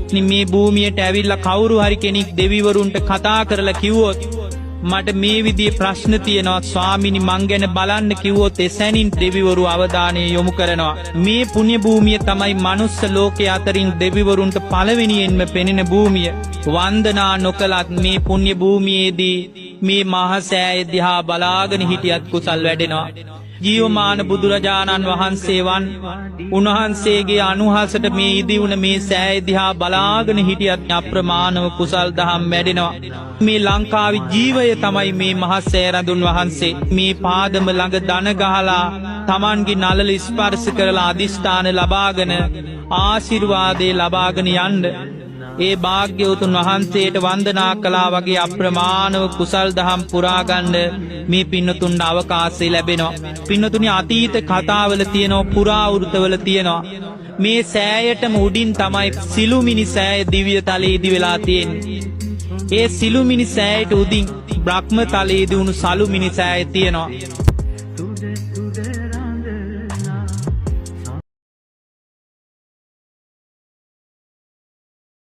පින්වත්නි මේ භූමියට ඇවිල්ලා කවුරු හරි කෙනෙක් දෙවිවරුන්ට කතා කරලා කිව්වොත් මට මේ විදිහේ ප්‍රශ්න තියෙනවා ස්වාමිනි මං ගැන බලන්න කිව්වොත් එසැනින් දෙවිවරු අවධානය යොමු කරනවා. මේ පුණ්‍ය භූමිය තමයි මනුස්ස ලෝකයේ අතරින් දෙවිවරුන්ට පළවෙනියෙන්ම පෙනෙන භූමිය. වන්දනා නොකලත් මේ පුණ්‍ය භූමියේදී මේ මහා සෑය දිහා බලාගෙන හිටියත් කුසල් වැඩෙනවා. ජීවමාන බුදුරජාණන් වහන්සේ උන්වහන්සේගේ අනුහසට මේ ඉදිවුන මේ සෑය දිහා බලාගෙන හිටියත් අප්‍රමාණව කුසල් දහම් වැඩෙනවා. මේ ලංකාවේ ජීවය තමයි මේ මහා සෑරඳුන් වහන්සේ. මේ පාදම ළඟ දන ගහලා Tamanගේ නළල ස්පර්ශ කරලා අදිෂ්ඨාන ලබාගෙන ආශිර්වාදේ ලබාගෙන යන්න ඒ භාග්‍යවතුන් වහන්සේට වන්දනා කළා වගේ අප්‍රමාණව කුසල් දහම් පුරාගන්න මේ පින්නතුන්ට අවකාශය ලැබෙනවා. පින්නතුනි අතීත කතාවල තියෙනවා පුරාවෘතවල තියෙනවා මේ සෑයටම උඩින් තමයි සිළුමිණි සෑය දිව්‍ය තලයේදී වෙලා තියෙන්නේ. ඒ සිළුමිණි සෑයට උඩින් බ්‍රහ්ම තලයේදී උණු සළුමිණි සෑය තියෙනවා.